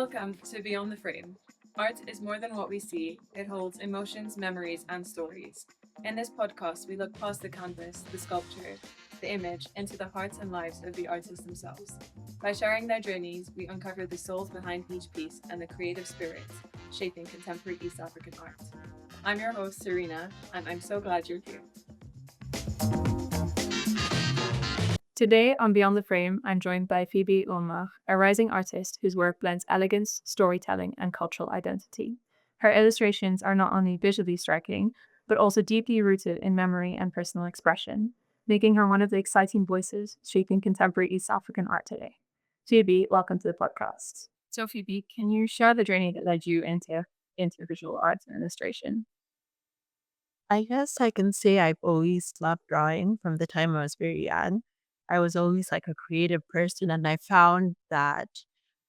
Welcome to Beyond the Frame. Art is more than what we see, it holds emotions, memories, and stories. In this podcast, we look past the canvas, the sculpture, the image, into the hearts and lives of the artists themselves. By sharing their journeys, we uncover the souls behind each piece and the creative spirits shaping contemporary East African art. I'm your host, Serena, and I'm so glad you're here. Today on Beyond the Frame, I'm joined by Phoebe Ouma, a rising artist whose work blends elegance, storytelling, and cultural identity. Her illustrations are not only visually striking, but also deeply rooted in memory and personal expression, making her one of the exciting voices shaping contemporary East African art today. Phoebe, welcome to the podcast. So, Phoebe, can you share the journey that led you into visual arts and illustration? I guess I can say I've always loved drawing from the time I was very young. I was always like a creative person, and I found that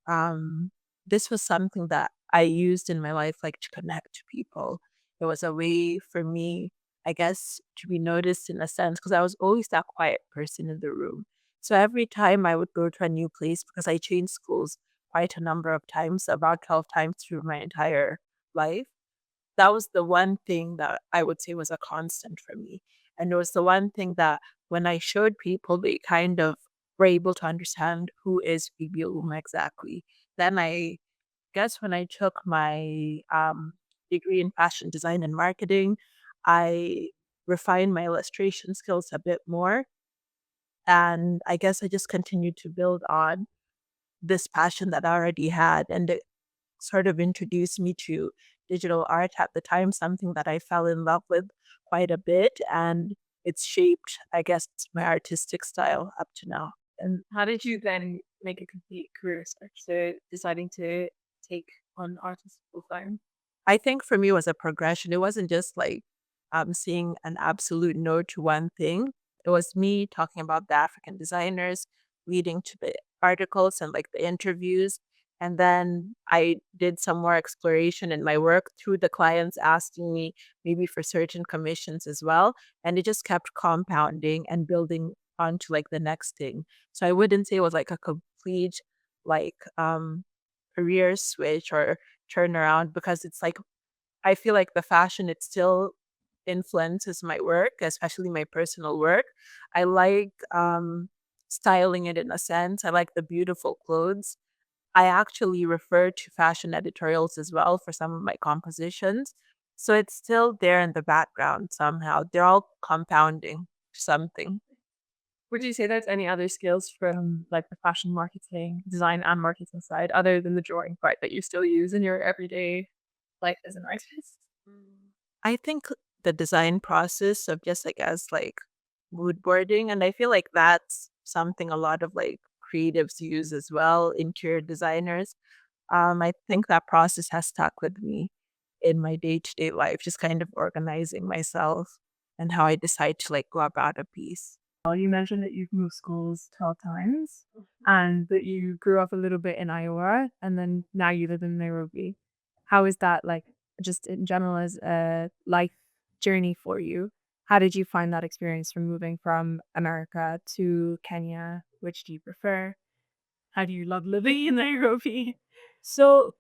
um, this was something that I used in my life, like to connect to people. It was a way for me, I guess, to be noticed in a sense, because I was always that quiet person in the room. So every time I would go to a new place, because I changed schools quite a number of times, about 12 times through my entire life, that was the one thing that I would say was a constant for me. And it was the one thing that when I showed people, they kind of were able to understand who is Phoebe Ouma exactly. Then I guess when I took my degree in fashion design and marketing, I refined my illustration skills a bit more. And I guess I just continued to build on this passion that I already had. And sort of introduced me to digital art at the time, something that I fell in love with quite a bit. And it's shaped, I guess, my artistic style up to now. And how did you then make a complete career switch to deciding to take on artist full time? I think for me, it was a progression. It wasn't just like seeing an absolute no to one thing. It was me talking about the African designers, reading to the articles and like the interviews. And then I did some more exploration in my work through the clients asking me maybe for certain commissions as well. And it just kept compounding and building onto like the next thing. So I wouldn't say it was like a complete like career switch or turnaround because it's like I feel like the fashion it still influences my work, especially my personal work. I like styling it in a sense. I like the beautiful clothes. I actually refer to fashion editorials as well for some of my compositions. So it's still there in the background somehow. They're all compounding something. Would you say there's any other skills from like the fashion marketing, design and marketing side, other than the drawing part that you still use in your everyday life as an artist? I think the design process of just like as like mood boarding, and I feel like that's something a lot of like creatives use as well, interior designers. I think that process has stuck with me in my day-to-day life, just kind of organizing myself and how I decide to like go about a piece. Well, you mentioned that you've moved schools 12 times and that you grew up a little bit in Iowa and then now you live in Nairobi. How is that like just in general as a life journey for you? How did you find that experience from moving from America to Kenya? Which do you prefer? How do you love living in Nairobi? So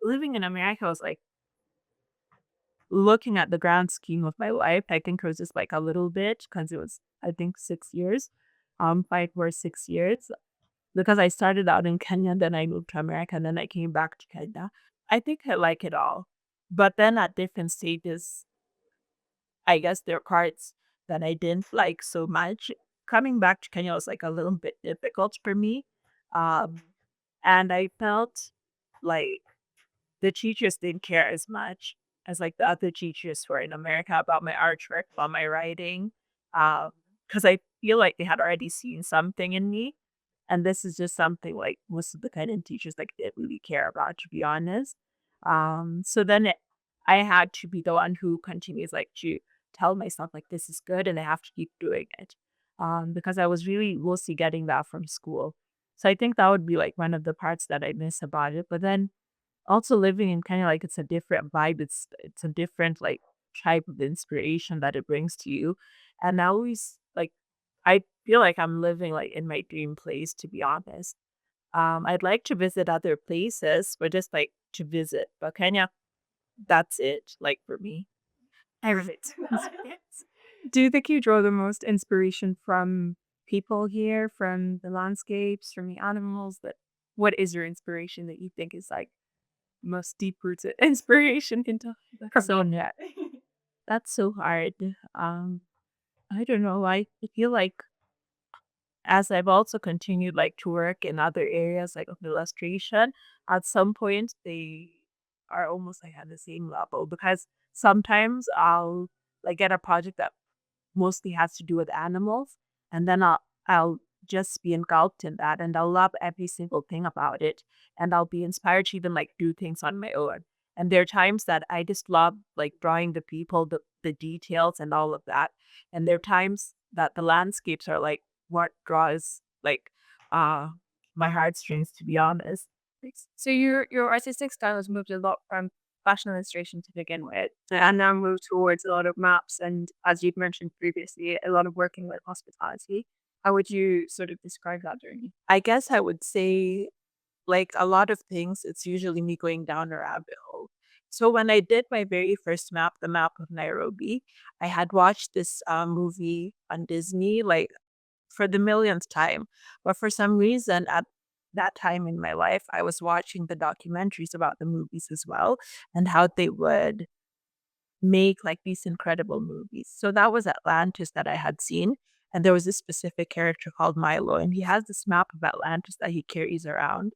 living in America was like looking at the grand scheme of my life, I think it was just like a little bit because it was, I think, 6 years, 5 or 6 years. Because I started out in Kenya, then I moved to America, and then I came back to Kenya. I think I like it all. But then at different stages, I guess there are parts that I didn't like so much. Coming back to Kenya was like a little bit difficult for me. Um, and I felt like the teachers didn't care as much as like the other teachers who are in America about my artwork, about my writing. Because I feel like they had already seen something in me. And this is just something like most of the kind of teachers like didn't really care about, to be honest. So then I had to be the one who continues like to tell myself like this is good and I have to keep doing it. Because I was really mostly getting that from school. So I think that would be like one of the parts that I miss about it. But then also living in Kenya, like it's a different vibe. It's a different like type of inspiration that it brings to you. And I always like I feel like I'm living like in my dream place, to be honest. I'd like to visit other places, but just like to visit. But Kenya, that's it, like for me. I relate. Do you think you draw the most inspiration from people here, from the landscapes, from the animals? That what is your inspiration that you think is like most deep rooted inspiration into the So country? yeah, that's so hard. I don't know. I feel like as I've also continued like to work in other areas like of illustration, at some point they are almost like at the same level because sometimes I'll like get a project that mostly has to do with animals, and then I'll just be engulfed in that, and I'll love every single thing about it, and I'll be inspired to even like do things on my own. And there are times that I just love like drawing the people, the details, and all of that. And there are times that the landscapes are like what draws like uh my heartstrings, to be honest. So your artistic style has moved a lot from fashion illustration to begin with, and now moved towards a lot of maps and, as you've mentioned previously, a lot of working with hospitality. How would you sort of describe that journey? I guess I would say like a lot of things, it's usually me going down a rabbit hole. So when I did my very first map, the map of Nairobi, I had watched this movie on Disney like for the millionth time. But for some reason, at that time in my life, I was watching the documentaries about the movies as well and how they would make like these incredible movies. So that was Atlantis that I had seen. And there was this specific character called Milo, and he has this map of Atlantis that he carries around.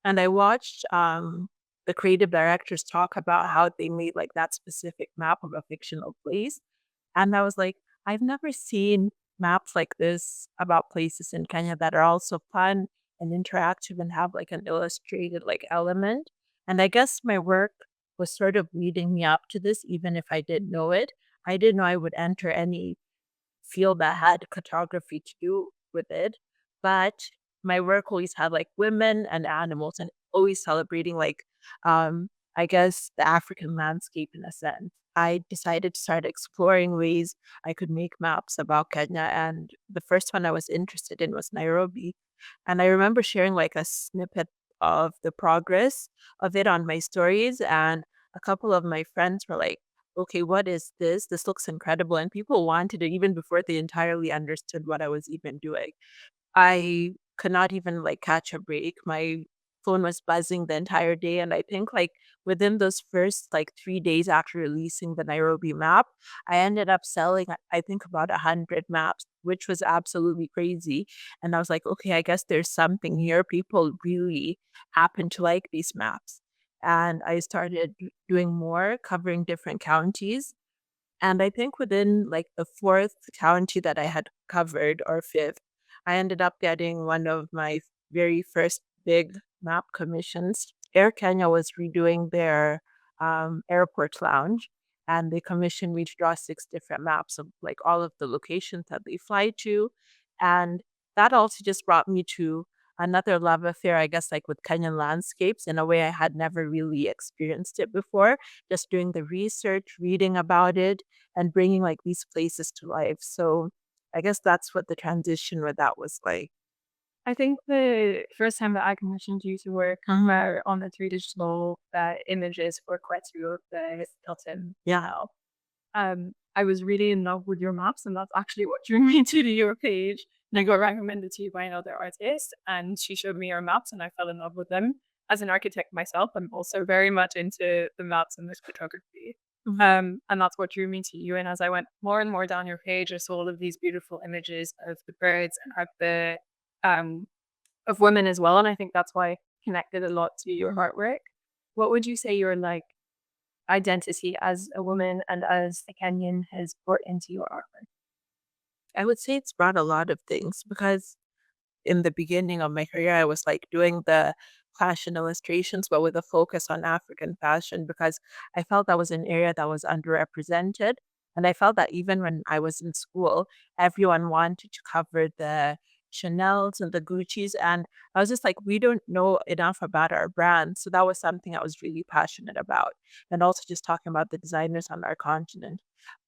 And I watched the creative directors talk about how they made like that specific map of a fictional place. And I was like, I've never seen maps like this about places in Kenya that are also fun and interactive and have like an illustrated like element. And I guess my work was sort of leading me up to this, even if I didn't know it. I didn't know I would enter any field that had cartography to do with it. But my work always had like women and animals and always celebrating like I guess the African landscape in a sense. I decided to start exploring ways I could make maps about Kenya, and the first one I was interested in was Nairobi. And I remember sharing like a snippet of the progress of it on my stories, and a couple of my friends were like, okay, what is this? This looks incredible. And people wanted it even before they entirely understood what I was even doing. I could not even like catch a break. My phone was buzzing the entire day. And I think like within those first like 3 days after releasing the Nairobi map, I ended up selling, I think about 100 maps, which was absolutely crazy. And I was like, okay, I guess there's something here. People really happen to like these maps. And I started doing more, covering different counties. And I think within like the fourth county that I had covered, or fifth, I ended up getting one of my very first big map commissions. Air Kenya was redoing their airport lounge, and they commissioned me to draw 6 different maps of like all of the locations that they fly to. And that also just brought me to another love affair, I guess, like with Kenyan landscapes in a way I had never really experienced it before. Just doing the research, reading about it, and bringing like these places to life. So I guess that's what the transition with that was like. I think the first time that I commissioned you to work on the three-dimensional images for Quetzal, the Hilton Yeah. Hotel, I was really in love with your maps, and that's actually what drew me to your page. And I got recommended to you by another artist, and she showed me your maps, and I fell in love with them. As an architect myself, I'm also very much into the maps and the photography. And that's what drew me to you. And as I went more and more down your page, I saw all of these beautiful images of the birds and um, of women as well. And I think that's why I connected a lot to your artwork. What would you say your like identity as a woman and as a Kenyan has brought into your artwork? I would say it's brought a lot of things because in the beginning of my career, I was like doing the fashion illustrations, but with a focus on African fashion because I felt that was an area that was underrepresented. And I felt that even when I was in school, everyone wanted to cover the Chanels and the Gucci's. And I was just like, we don't know enough about our brand. So that was something I was really passionate about. And also just talking about the designers on our continent.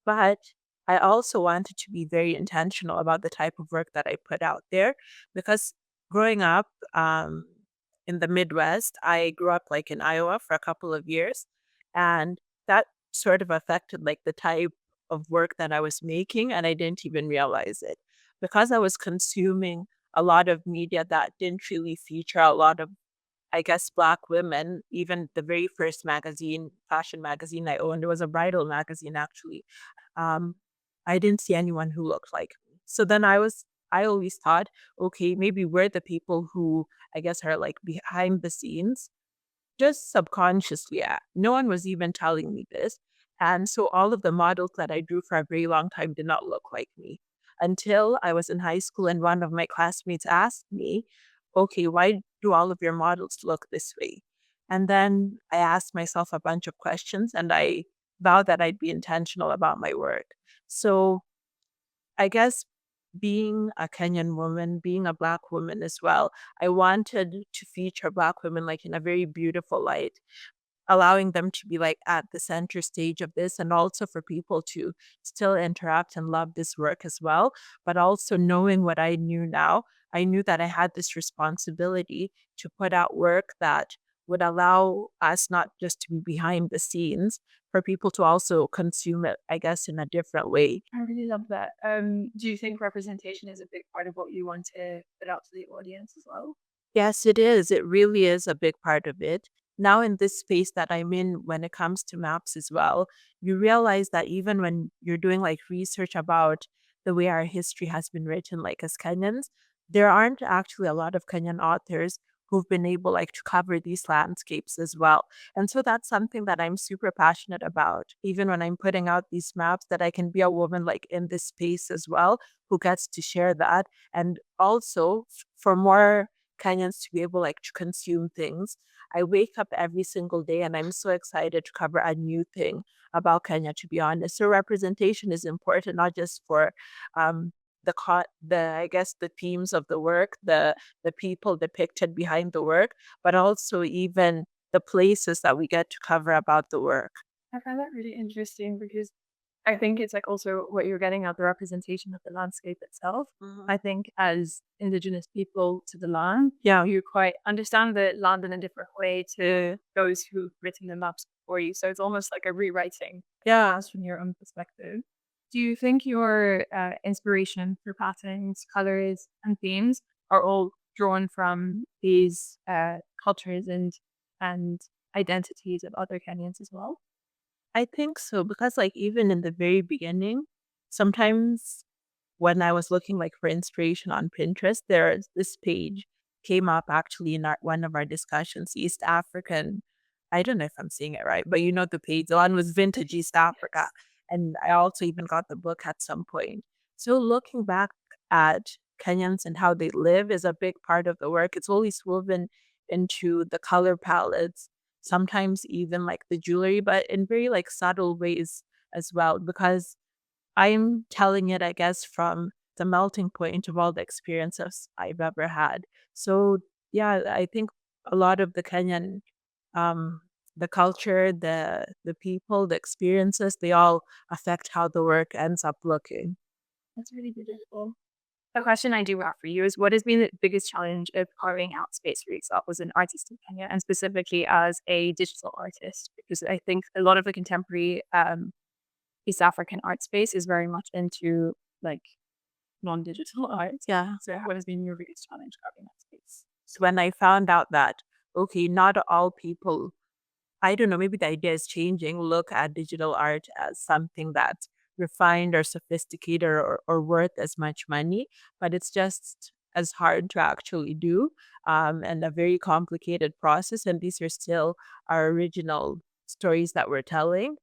But I also wanted to be very intentional about the type of work that I put out there because growing up, in the Midwest. I grew up like in Iowa for a couple of years, and that sort of affected like the type of work that I was making, and I didn't even realize it because I was consuming a lot of media that didn't really feature a lot of, I guess, Black women. Even the very first magazine, fashion magazine I owned, it was a bridal magazine actually. Um, I didn't see anyone who looked like me. So then I always thought, okay, maybe we're the people who I guess are like behind the scenes just subconsciously. No one was even telling me this. And so all of the models that I drew for a very long time did not look like me until I was in high school and one of my classmates asked me, okay, why do all of your models look this way? And then I asked myself a bunch of questions and I vowed that I'd be intentional about my work. So I guess being a Kenyan woman, being a Black woman as well, I wanted to feature Black women like in a very beautiful light, allowing them to be like at the center stage of this and also for people to still interact and love this work as well. But also knowing what I knew now, I knew that I had this responsibility to put out work that would allow us not just to be behind the scenes, for people to also consume it, I guess, in a different way. I really love that. Do you think representation is a big part of what you want to put out to the audience as well? Yes, it is. It really is a big part of it. Now, in this space that I'm in, when it comes to maps as well, you realize that even when you're doing like research about the way our history has been written, like as Kenyans, there aren't actually a lot of Kenyan authors who've been able like to cover these landscapes as well. And so that's something that I'm super passionate about, even when I'm putting out these maps, that I can be a woman like in this space as well, who gets to share that. And also for more Kenyans to be able like to consume things. I wake up every single day and I'm so excited to cover a new thing about Kenya, to be honest. So representation is important, not just for um the I guess the themes of the work, the people depicted behind the work, but also even the places that we get to cover about the work. I find that really interesting because I think it's like also what you're getting at, the representation of the landscape itself. Mhm. I think as indigenous people to the land, Yeah. you quite understand the land in a different way to those who've written the maps before you. So it's almost like a rewriting Yeah. as from your own perspective. Do you think your inspiration for patterns, colors, and themes are all drawn from these cultures and identities of other Kenyans as well? I think so because like even in the very beginning, sometimes when I was looking like for inspiration on Pinterest, there's this page came up actually in one of our discussions, East African. I don't know if I'm saying it right, but you know the page, the one was Vintage East Africa. Yes. And I also even got the book at some point. So looking back at Kenyans and how they live is a big part of the work. It's always woven into the color palettes, sometimes even like the jewelry, but in very like subtle ways as well, because I'm telling it, I guess, from the melting point of all the experiences I've ever had. So yeah, I think a lot of the Kenyan, um, the culture, the people, the experiences, they all affect how the work ends up looking. That's really beautiful. A question I do have for you is, what has been the biggest challenge of carving out space for yourself as an artist in Kenya, and specifically as a digital artist? Because I think a lot of the contemporary East African art space is very much into like non-digital art. Yeah. So what has been your biggest challenge carving that space? So when I found out that, okay, not all people, I don't know, maybe the idea is changing, look at digital art as something that's refined or sophisticated or worth as much money, but it's just as hard to actually do, and a very complicated process. And these are still our original stories that we're telling.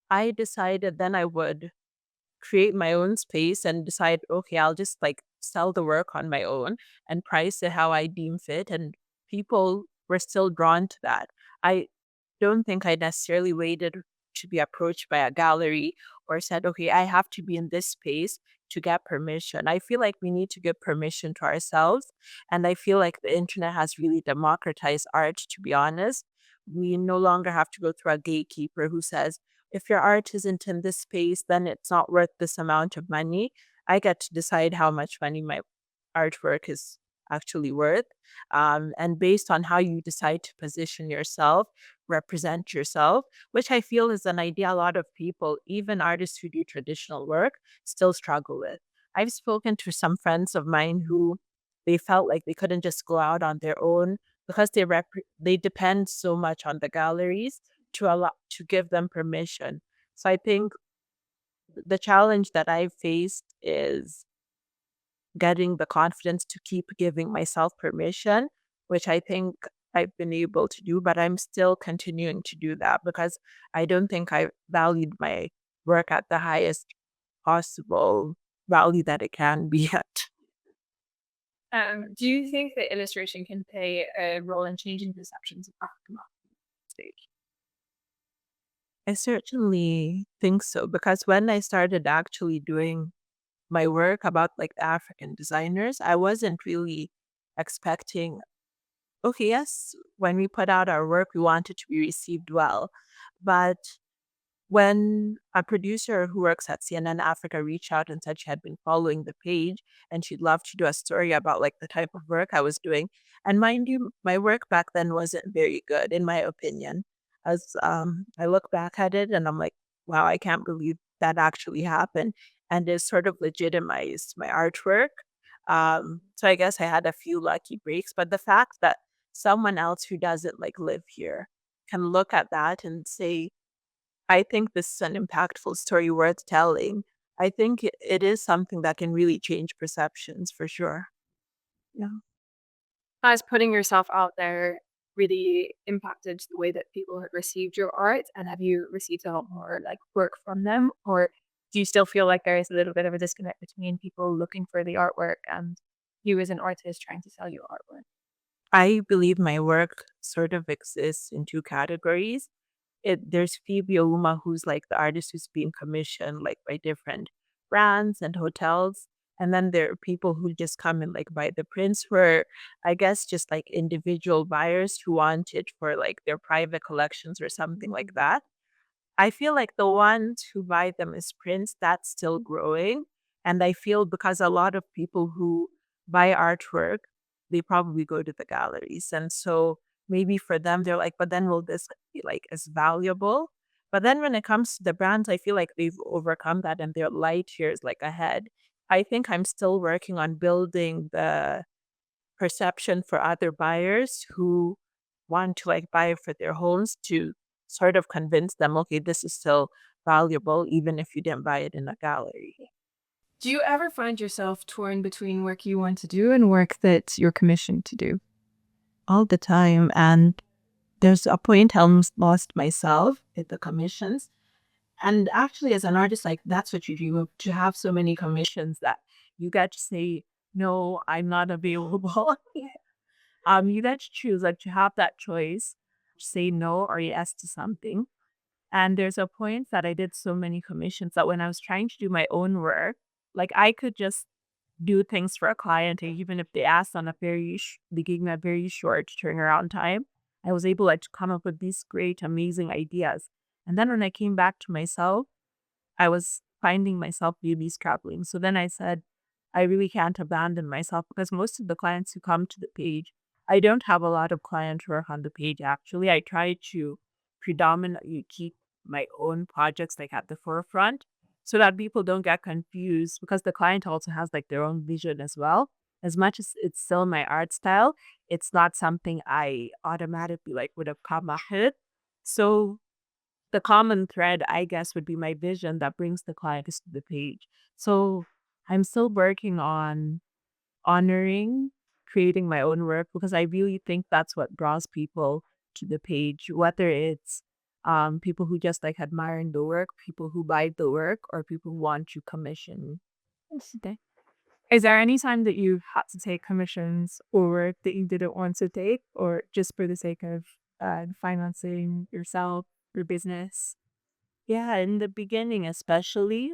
I decided then I would create my own space and decide, okay, I'll just like sell the work on my own and price it how I deem fit. And people were still drawn to that. I don't think I necessarily waited to be approached by a gallery or said, okay, I have to be in this space to get permission. I feel like we need to give permission to ourselves. And I feel like the internet has really democratized art, to be honest. We no longer have to go through a gatekeeper who says, if your art isn't in this space, then it's not worth this amount of money. I get to decide how much money my artwork is actually worth. And based on how you decide to position yourself, represent yourself, which I feel is an idea a lot of people, even artists who do traditional work, still struggle with. I've spoken to some friends of mine who they felt like they couldn't just go out on their own because they depend so much on the galleries to give them permission. So I think the challenge that I've faced is getting the confidence to keep giving myself permission, which I think I've been able to do, but I'm still continuing to do that because I don't think I valued my work at the highest possible value that it can be at. Do you think that illustration can play a role in changing perceptions of African art on stage? I certainly think so because when I started actually doing my work about like the African designers, I wasn't really expecting, okay, yes, when we put out our work, we want it to be received well. But when a producer who works at CNN Africa reached out and said she had been following the page and she'd love to do a story about like the type of work I was doing. And mind you, my work back then wasn't very good, in my opinion. As I look back at it and I'm like, wow, I can't believe that actually happened. And it sort of legitimized my artwork. So I guess I had a few lucky breaks, but the fact that someone else who doesn't like live here can look at that and say, I think this is an impactful story worth telling. I think it is something that can really change perceptions for sure. Yeah. Has putting yourself out there really impacted the way that people have received your art? And have you received a lot more like work from them? Or do you still feel like there is a little bit of a disconnect between people looking for the artwork and you as an artist trying to sell your artwork? I believe my work sort of exists in two categories. There's Phoebe Ouma, who's like the artist who's being commissioned like by different brands and hotels. And then there are people who just come and like buy the prints for, I guess, just like individual buyers who want it for like their private collections or something like that. I feel like the ones who buy them as prints, that's still growing. And I feel because a lot of people who buy artwork, they probably go to the galleries. And so maybe for them, they're like, but then will this be like as valuable? But then when it comes to the brands, I feel like they've overcome that and they're light years like ahead. I think I'm still working on building the perception for other buyers who want to like buy for their homes to sort of convince them, okay, this is still valuable even if you didn't buy it in a gallery. Do you ever find yourself torn between work you want to do and work that you're commissioned to do? All the time. And there's a point I almost lost myself with the commissions. And actually, as an artist, like that's what you do to have so many commissions that you get to say, no, I'm not available. You get to choose, like to have that choice, say no or yes to something. And there's a point that I did so many commissions that when I was trying to do my own work, like I could just do things for a client, and even if they asked on a they gave me a very short turnaround time, I was able like to come up with these great, amazing ideas. And then when I came back to myself, I was finding myself really struggling. So then I said, I really can't abandon myself because most of the clients who come to the page, I don't have a lot of client work on the page actually. I try to predominantly keep my own projects like at the forefront so that people don't get confused because the client also has like their own vision as well. As much as it's still my art style, it's not something I automatically like would have come up with. So the common thread, I guess, would be my vision that brings the clients to the page. So I'm still working on honoring creating my own work because I really think that's what draws people to the page, whether it's people who just like admiring the work, people who buy the work, or people who want to commission. Is there any time that you've had to take commissions or work that you didn't want to take, or just for the sake of financing yourself, your business? Yeah, in the beginning, especially,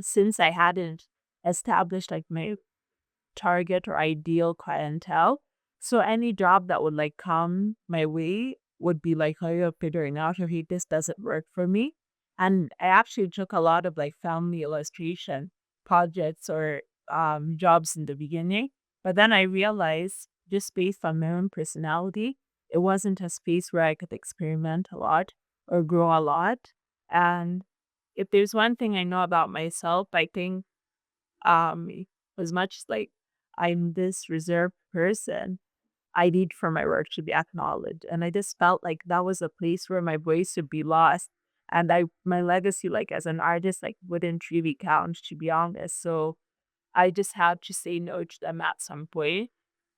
since I hadn't established like my target or ideal clientele. So any job that would like come my way would be like, oh, you're figuring out, okay, this doesn't work for me. And I actually took a lot of like family illustration projects or jobs in the beginning. But then I realized, just based on my own personality, it wasn't a space where I could experiment a lot or grow a lot. And if there's one thing I know about myself, I think um as much as like I'm this reserved person, I need for my work to be acknowledged. And I just felt like that was a place where my voice would be lost. And my legacy, like as an artist, like wouldn't really count, to be honest. So I just had to say no to them at some point.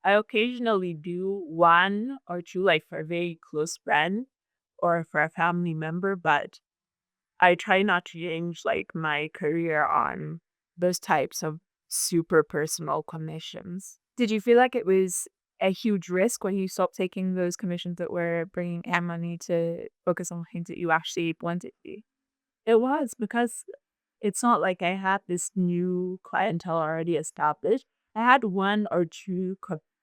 I occasionally do one or two, like for a very close friend or for a family member, but I try not to change like my career on those types of super personal commissions. Did you feel like it was a huge risk when you stopped taking those commissions that were bringing in money to focus on things that you actually wanted to do? It was because it's not like I had this new clientele already established. I had one or two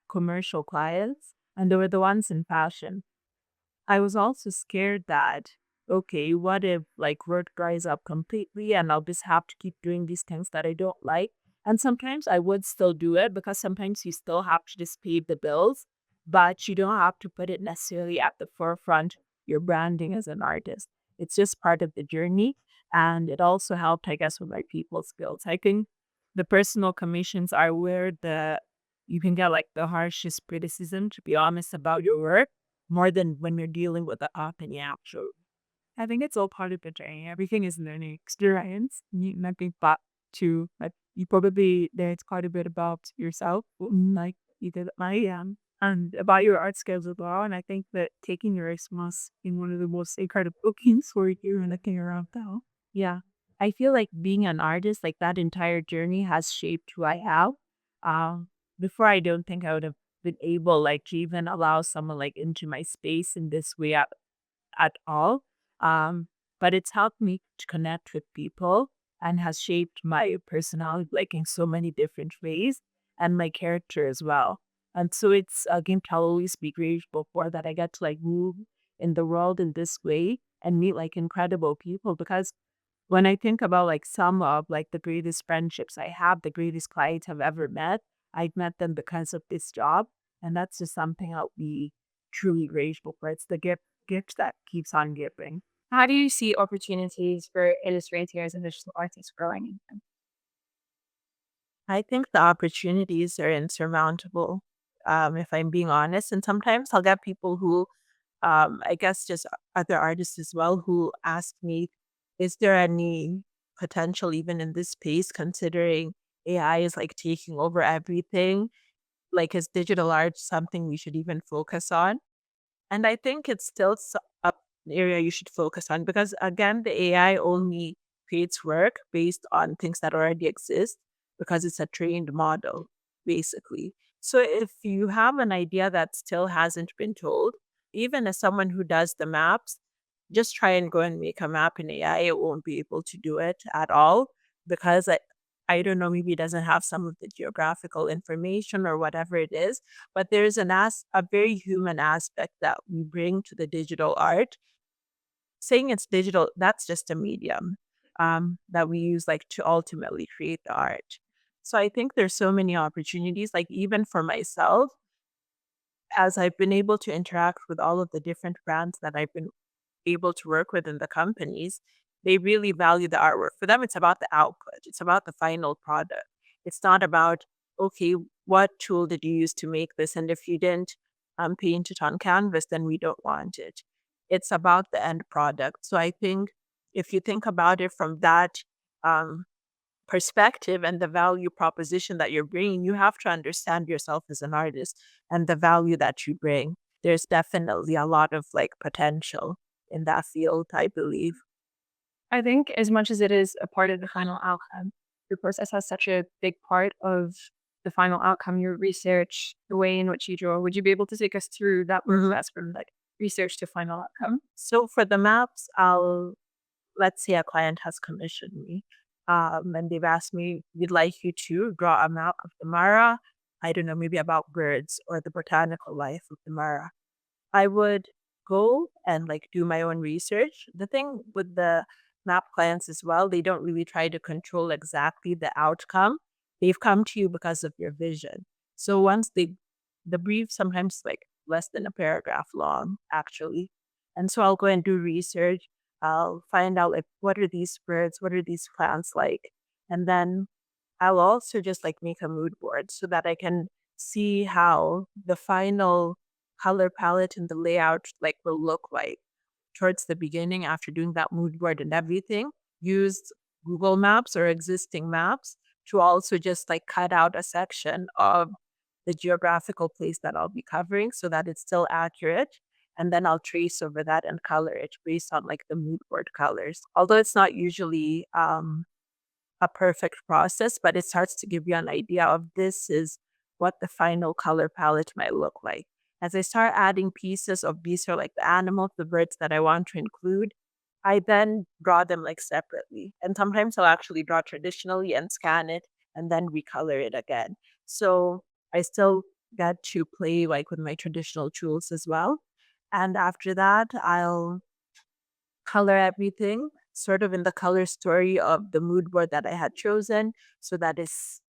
commercial clients, and they were the ones in fashion. I was also scared that, okay, what if like work dries up completely and I'll just have to keep doing these things that I don't like? And sometimes I would still do it because sometimes you still have to just pay the bills, but you don't have to put it necessarily at the forefront, your branding as an artist. It's just part of the journey. And it also helped, I guess, with my people skills. I think the personal commissions are where you can get like the harshest criticism, to be honest, about your work more than when you're dealing with the up and actual. I think it's all part of the journey. Everything is learning experience. Nothing but to like you probably learned quite a bit about yourself, like you did at my and about your art skills as well. And I think that taking your risk must be one of the most incredible things for you and looking around now. Yeah. I feel like being an artist, like that entire journey has shaped who I have. Um, Before I don't think I would have been able like to even allow someone like into my space in this way at all. Um, but it's helped me to connect with people and has shaped my personality like in so many different ways and my character as well. And so it's a game I'll always be grateful for that I get to like move in the world in this way and meet like incredible people because when I think about like some of like the greatest friendships I have, the greatest clients I've ever met, I've met them because of this job. And that's just something I'll be truly grateful for. It's the gift that keeps on giving. How do you see opportunities for illustrators and digital artists growing? I think the opportunities are insurmountable, if I'm being honest. And sometimes I'll get people who, I guess, just other artists as well, who ask me, is there any potential even in this space, considering AI is like taking over everything? Like, is digital art something we should even focus on? And I think it's still an area you should focus on because, again, the AI only creates work based on things that already exist because it's a trained model, basically. So if you have an idea that still hasn't been told, even as someone who does the maps, just try and go and make a map in AI. It won't be able to do it at all because I don't know, maybe it doesn't have some of the geographical information or whatever it is, but there's a very human aspect that we bring to the digital art. Saying it's digital, that's just a medium that we use like to ultimately create the art. So I think there's so many opportunities, like even for myself, as I've been able to interact with all of the different brands that I've been able to work with in the companies, they really value the artwork. For them, it's about the output, it's about the final product. It's not about, okay, what tool did you use to make this? And if you didn't paint it on canvas, then we don't want it. It's about the end product. So I think if you think about it from that um, perspective and the value proposition that you're bringing, you have to understand yourself as an artist and the value that you bring. There's definitely a lot of like potential in that field, I believe. I think as much as it is a part of the final outcome, your process has such a big part of the final outcome, your research, the way in which you draw. Would you be able to take us through that process from like research to final outcome? So for the maps, let's say a client has commissioned me, and they've asked me, we'd like you to draw a map of the Mara, I don't know, maybe about birds or the botanical life of the Mara. I would go and like do my own research. The thing with the map clients as well, they don't really try to control exactly the outcome. They've come to you because of your vision. So the brief sometimes like less than a paragraph long, actually. And so I'll go and do research. I'll find out like what are these birds, what are these plants like, and then I'll also just like make a mood board so that I can see how the final color palette and the layout like will look like towards the beginning after doing that mood board and everything. Use Google Maps or existing maps to also just like cut out a section of the geographical place that I'll be covering so that it's still accurate. And then I'll trace over that and color it based on like the mood board colors. Although it's not usually a perfect process, but it starts to give you an idea of this is what the final color palette might look like. As I start adding pieces of these are like the animals, the birds that I want to include, I then draw them like separately. And sometimes I'll actually draw traditionally and scan it and then recolor it again. So I still get to play like with my traditional tools as well. And after that, I'll color everything sort of in the color story of the mood board that I had chosen. So that is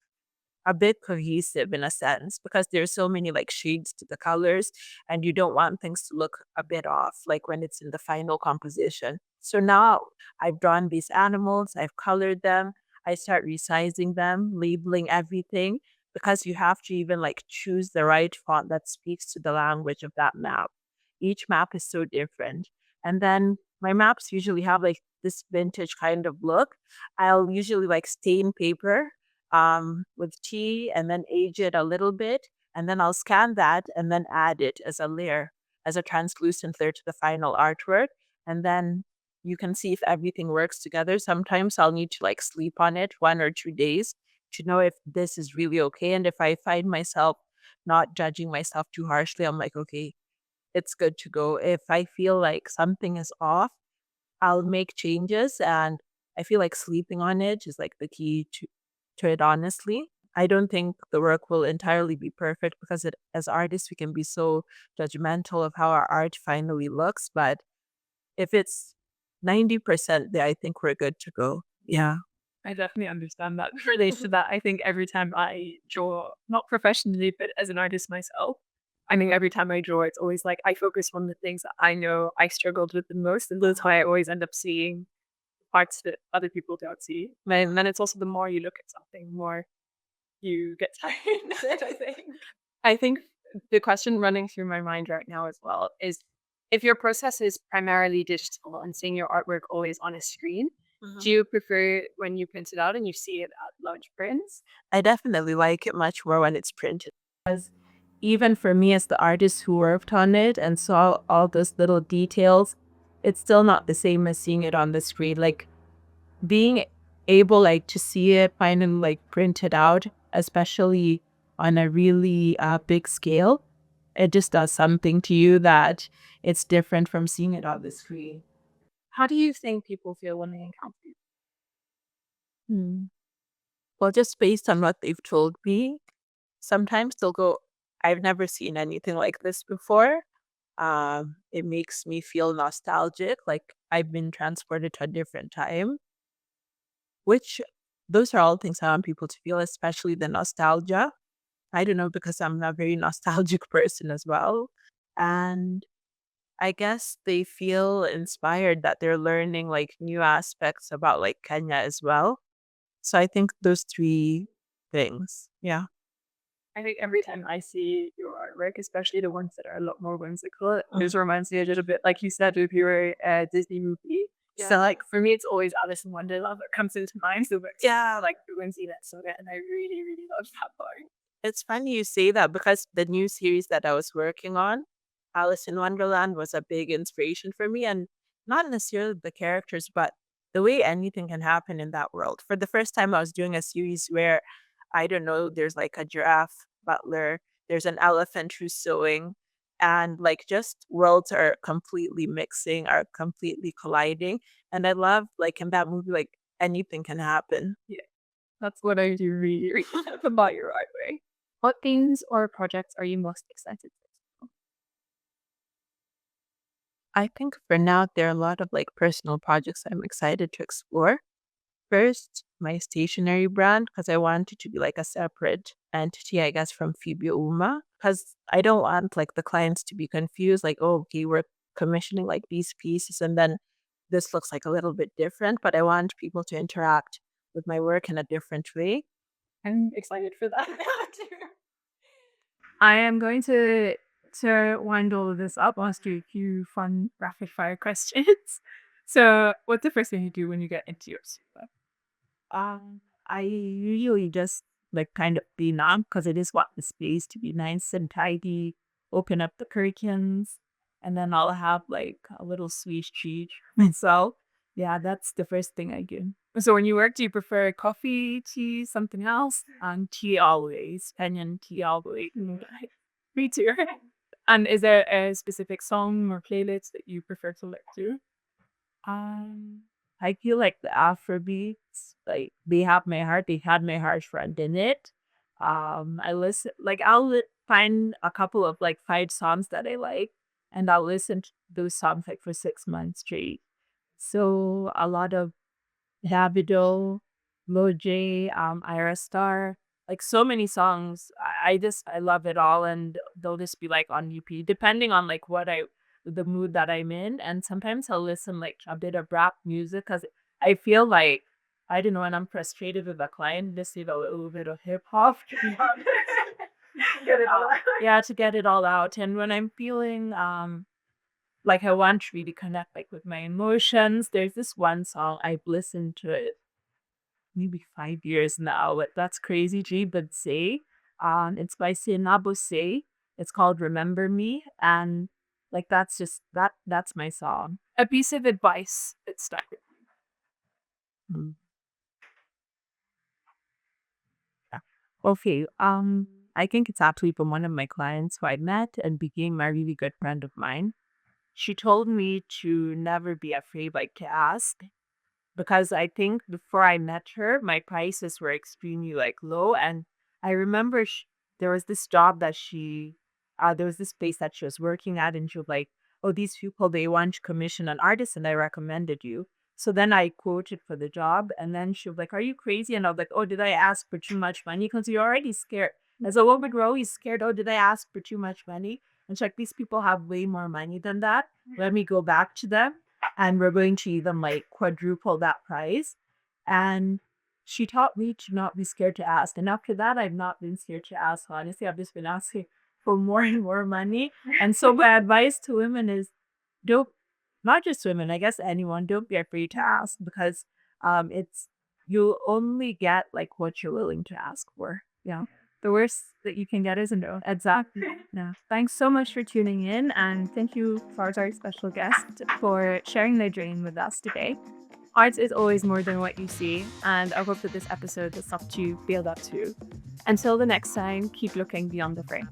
a bit cohesive in a sense because there's so many like shades to the colors and you don't want things to look a bit off like when it's in the final composition. So now I've drawn these animals, I've colored them, I start resizing them, labeling everything because you have to even like choose the right font that speaks to the language of that map. Each map is so different. And then my maps usually have like this vintage kind of look. I'll usually like stain paper with tea and then age it a little bit. And then I'll scan that and then add it as a layer, as a translucent layer to the final artwork. And then you can see if everything works together. Sometimes I'll need to like sleep on it 1 or 2 days to know if this is really okay. And if I find myself not judging myself too harshly, I'm like, okay, it's good to go. If I feel like something is off, I'll make changes, and I feel like sleeping on it is like the key to it, honestly. I don't think the work will entirely be perfect because as artists we can be so judgmental of how our art finally looks, but if it's 90% there, I think we're good to go. Yeah. I definitely understand that. Related to that, I think every time I draw, not professionally, but as an artist myself, I think every time I draw, it's always like I focus on the things that I know I struggled with the most. And that's why I always end up seeing parts that other people don't see. And then it's also the more you look at something, the more you get tired of it, I think. I think the question running through my mind right now as well is if your process is primarily digital and seeing your artwork always on a screen, do you prefer when you print it out and you see it at large prints? I definitely like it much more when it's printed. Because even for me as the artist who worked on it and saw all those little details, it's still not the same as seeing it on the screen. Like being able like to see it finally like printed out, especially on a really big scale, it just does something to you that it's different from seeing it on the screen. How do you think people feel when they encounter you? Hmm. Well, just based on what they've told me, sometimes they'll go, I've never seen anything like this before. It makes me feel nostalgic, like I've been transported to a different time, which those are all things I want people to feel, especially the nostalgia. I don't know, because I'm a very nostalgic person as well. And I guess they feel inspired that they're learning like new aspects about like Kenya as well. So I think those three things. Yeah. I think every time I see your artwork, especially the ones that are a lot more whimsical, it just reminds me a little bit, like you said, of your Disney movie. Yeah. So, like, for me, it's always Alice in Wonderland that comes into mind. So, but Yeah. like, the whimsiness of it. And I really, really love that part. It's funny you say that because the new series that I was working on, Alice in Wonderland, was a big inspiration for me. And not necessarily the characters, but the way anything can happen in that world. For the first time, I was doing a series where, I don't know, there's like a giraffe butler, there's an elephant who's sewing, and like just worlds are completely mixing, are completely colliding. And I love, like in that movie, like anything can happen. Yeah, that's what I do really, really love about your artwork. What themes or projects are you most excited for? I think for now, there are a lot of like personal projects I'm excited to explore. First, my stationery brand because I want it to be like a separate entity, I guess, from Phoebe Ouma. Because I don't want like the clients to be confused, like, oh, okay, we're commissioning like these pieces and then this looks like a little bit different, but I want people to interact with my work in a different way. I'm excited for that. I am going to wind all of this up, ask you a few fun rapid fire questions. So, what's the first thing you do when you get into your studio? I usually just like kind of be numb because I just want the space to be nice and tidy, open up the curtains, and then I'll have like a little sweet treat myself. Yeah, that's the first thing I do. So, when you work, do you prefer coffee, tea, something else? Tea always, Kenyan tea always. Me too. And is there a specific song or playlist that you prefer to listen to? Um, I feel like the Afrobeats, like they have my heart. They had my heart friend in it. I listen like find a couple of like 5 songs that I like, and I'll listen to those songs like for 6 months straight. So a lot of Davido, Loj, Ira Star, like so many songs. I love it all, and they'll just be like on UP, depending on like the mood that I'm in. And sometimes I'll listen like a bit of rap music because I feel like I don't know when I'm frustrated with a client, just need a little bit of hip hop. Get it all out. Yeah, to get it all out. And when I'm feeling like I want to really connect like with my emotions, there's this one song I've listened to it maybe 5 years now. But that's crazy, G. But say, it's by Sinabo Say. It's called "Remember Me," and like that's just that's my song. A piece of advice that stuck with Mm. Yeah. Okay. I think it's actually from one of my clients who I met and became a really good friend of mine. She told me to never be afraid, like to ask, because I think before I met her, my prices were extremely like low. And I remember there was this job that there was this place that she was working at, and she was like, "Oh, these people they want to commission an artist, and I recommended you." So then I quoted for the job, and then she was like, "Are you crazy?" And I was like, "Oh, did I ask for too much money? Because you're already scared." As a woman, we're always scared. Oh, did I ask for too much money? And she's like, "These people have way more money than that. Let me go back to them." And we're going to even like quadruple that price. And she taught me to not be scared to ask. And after that, I've not been scared to ask. Honestly, I've just been asking for more and more money. And so my advice to women is don't, not just women, I guess anyone, don't be afraid to ask because it's, you'll only get like what you're willing to ask for. Yeah. the worst that you can get is a no. Exactly. Yeah. Thanks so much for tuning in, and thank you for our special guest for sharing their dream with us today. Art is always more than what you see, and I hope that this episode has helped you feel that too. Until the next time, keep looking beyond the frame.